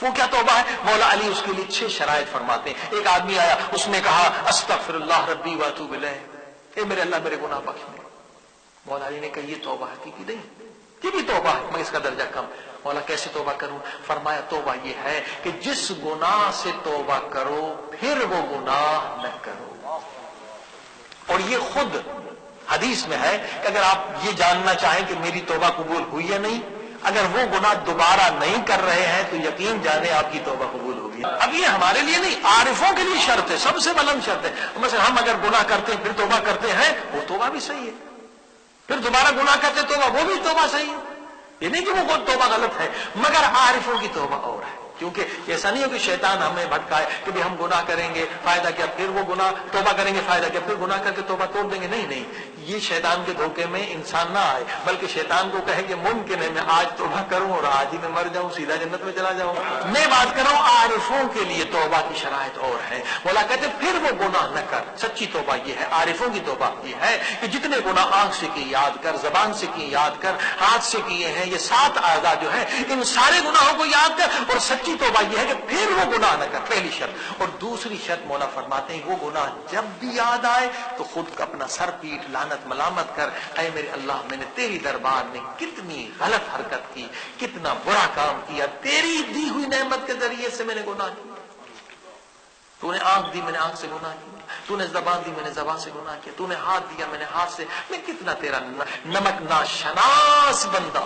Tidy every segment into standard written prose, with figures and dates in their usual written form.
وہ کیا توبہ ہے؟ مولا علی اس کے لیے 6 شرائط فرماتے ہیں. ایک آدمی آیا، اس نے کہا استغفر اللہ ربی واتوب الیہ، اے میرے اللہ میرے گناہ بخش دے. مولا علی نے کہا یہ توبہ حقیقی نہیں، یہ بھی توبہ ہے مگر اس کا درجہ کم. مولا کیسے توبہ کروں؟ فرمایا توبہ یہ ہے کہ جس گناہ سے توبہ کرو پھر وہ گناہ نہ کرو. اور یہ خود حدیث میں ہے کہ اگر آپ یہ جاننا چاہیں کہ میری توبہ قبول ہوئی یا نہیں، اگر وہ گناہ دوبارہ نہیں کر رہے ہیں تو یقین جانے آپ کی توبہ قبول ہوگی. اب یہ ہمارے لیے نہیں، عارفوں کے لیے شرط ہے، سب سے بلند شرط ہے. مثلا ہم اگر گناہ کرتے ہیں پھر توبہ کرتے ہیں وہ توبہ بھی صحیح ہے، پھر دوبارہ گناہ کرتے توبہ وہ بھی توبہ صحیح ہے. یہ نہیں کہ وہ توبہ غلط ہے، مگر عارفوں کی توبہ اور ہے. کیونکہ ایسا نہیں ہو کہ شیطان ہمیں بھٹکائے کہ بھی ہم گناہ کریں گے فائدہ کیا، پھر وہ گناہ توبہ کریں گے فائدہ کیا، پھر گناہ کر کے توبہ توڑ دیں گے. نہیں نہیں، یہ شیطان کے دھوکے میں انسان نہ آئے، بلکہ شیطان کو کہے کہ ممکن ہے میں آج توبہ کروں اور آج ہی میں مر جاؤں، سیدھا جنت میں چلا جاؤں. میں بات کر رہا ہوں عارفوں کے لیے توبہ کی شرائط اور ہے. مولا کہتے پھر وہ گناہ نہ کر. سچی توبہ یہ ہے، عارفوں کی توبہ یہ ہے کہ جتنے گناہ آنکھ سے کیے یاد کر، زبان سے کیے یاد کر، ہاتھ سے کیے ہیں، یہ 7 اعضاء جو ہیں ان سارے گناہوں کو یاد کر. اور سچی توبہ یہ ہے کہ پھر وہ گناہ نہ کر، پہلی شرط. اور دوسری شرط مولا فرماتے ہیں وہ گناہ جب بھی یاد آئے تو خود اپنا سر پیٹ لعنت ملامت کر، اے میرے اللہ میں نے تیری دربار میں کتنی غلط حرکت کی، کتنا برا کام کیا، تیری دی ہوئی نعمت کے ذریعے سے میں نے گناہ کیا. تو نے آنکھ دی میں نے آنکھ سے گناہ کیا، تو نے زبان دی میں نے زبان سے گناہ کیا، تو نے ہاتھ دیا میں نے ہاتھ سے، میں کتنا تیرا نمک ناشناس بندہ.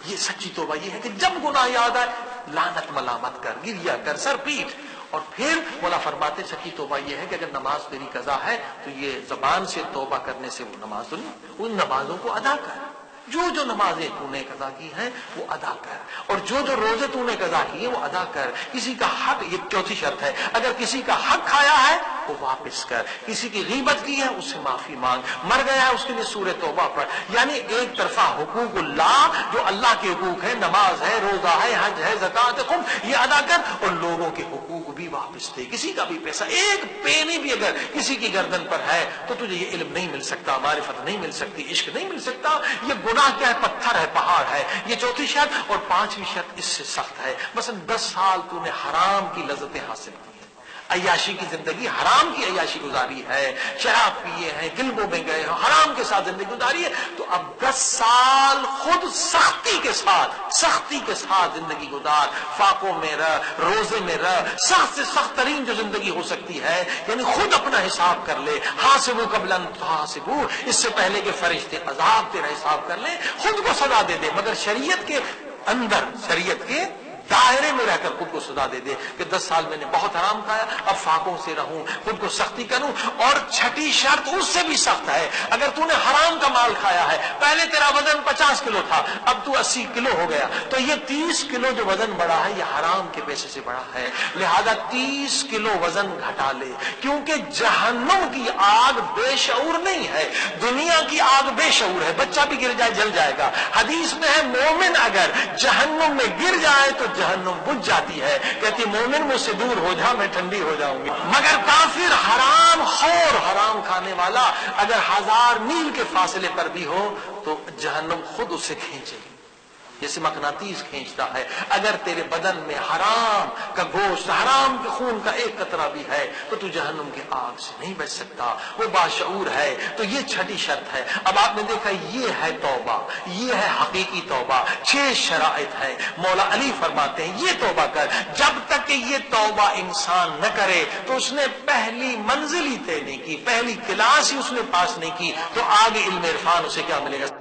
یہ سچی توبہ یہ ہے کہ جب گناہ یاد آئے لعنت ملامت کر، گریا کر، سر پیٹ. اور پھر مولا فرماتے سچی توبہ یہ ہے کہ اگر نماز تیری قضا ہے تو یہ زبان سے توبہ کرنے سے وہ نماز تو نہیں، ان نمازوں کو ادا کر. جو نمازیں تو نے قضا کی ہیں وہ ادا کر، اور جو روزے تو نے قضا کیے وہ ادا کر. کسی کا حق، یہ چوتھی شرط ہے، اگر کسی کا حق کھایا ہے وہ واپس کر. کسی کی غیبت کی ہے اس سے معافی مانگ. مر گیا ہے اس کے لیے سورہ توبہ پڑھ. یعنی ایک طرفہ حقوق اللہ جو اللہ کے حقوق ہے، نماز ہے، روزہ ہے، حج ہے، زکوٰۃ ہے، یہ ادا کر، اور لوگوں کے حقوق بھی واپس دے. کسی کا بھی پیسہ ایک پینی بھی اگر کسی کی گردن پر ہے تو تجھے یہ علم نہیں مل سکتا، معرفت نہیں مل سکتی، عشق نہیں مل سکتا. یہ گناہ کیا ہے؟ پتھر ہے، پہاڑ ہے. یہ چوتھی شرط. اور 5ویں شرط اس سے سخت ہے. مثلا 10 سال تو نے حرام کی لذتیں حاصل کی ہیں، عیاشی کی زندگی، حرام کی عیاشی گزاری ہے، شراب پیے ہیں، کلبوں میں گئے ہیں، حرام کے ساتھ زندگی گزاری ہے، تو اب 10 سال خود سختی کے ساتھ زندگی گزار. فاقوں میں رہ، روزے میں رہ، سخت سے سخت ترین جو زندگی ہو سکتی ہے، یعنی خود اپنا حساب کر لے. حاسبوا قبل ان تحاسبوا، اس سے پہلے کہ فرشتے عذاب تیرا حساب کر لیں، خود کو سزا دے دے، مگر شریعت کے اندر، شریعت کے دائرے میں رہ کر خود کو سزا دے دے کہ 10 سال میں نے بہت حرام کھایا، اب فاقوں سے رہوں، خود کو سختی کروں. اور 6ٹھی شرط اس سے بھی سخت ہے. اگر تو نے حرام کا مال کھایا ہے، پہلے تیرا وزن 50 کلو تھا، اب تو 80 کلو ہو گیا، تو یہ 30 کلو جو وزن بڑھا ہے یہ حرام کے پیسے سے بڑھا ہے. لہذا 30 کلو وزن گھٹا لے، کیونکہ جہنم کی آگ بے شعور نہیں ہے، دنیا کی آگ بے شعور ہے. بچہ بھی گر جائے جل جائے گا. حدیث میں ہے مومن اگر جہنم میں گر جائے تو جہنم بجھ جاتی ہے، کہتی مومن مجھ سے دور ہو جا میں ٹھنڈی ہو جاؤں گی. مگر کافر، حرام خور، حرام کھانے والا اگر 1000 میل کے فاصلے پر بھی ہو تو جہنم خود اسے کھینچے گی، جیسے مقناطیس کھینچتا ہے. اگر تیرے بدن میں حرام کا گوشت، حرام کے خون کا ایک قطرہ بھی ہے تو تو جہنم کے آگ سے نہیں بچ سکتا. وہ باشعور ہے. تو یہ 6ٹھی شرط ہے. اب آپ نے دیکھا یہ ہے توبہ، یہ ہے حقیقی توبہ. 6 شرائط ہے. مولا علی فرماتے ہیں یہ توبہ کر. جب تک کہ یہ توبہ انسان نہ کرے تو اس نے پہلی منزل ہی طے نہیں کی، پہلی کلاس ہی اس نے پاس نہیں کی، تو آگے علم عرفان اسے کیا ملے گا؟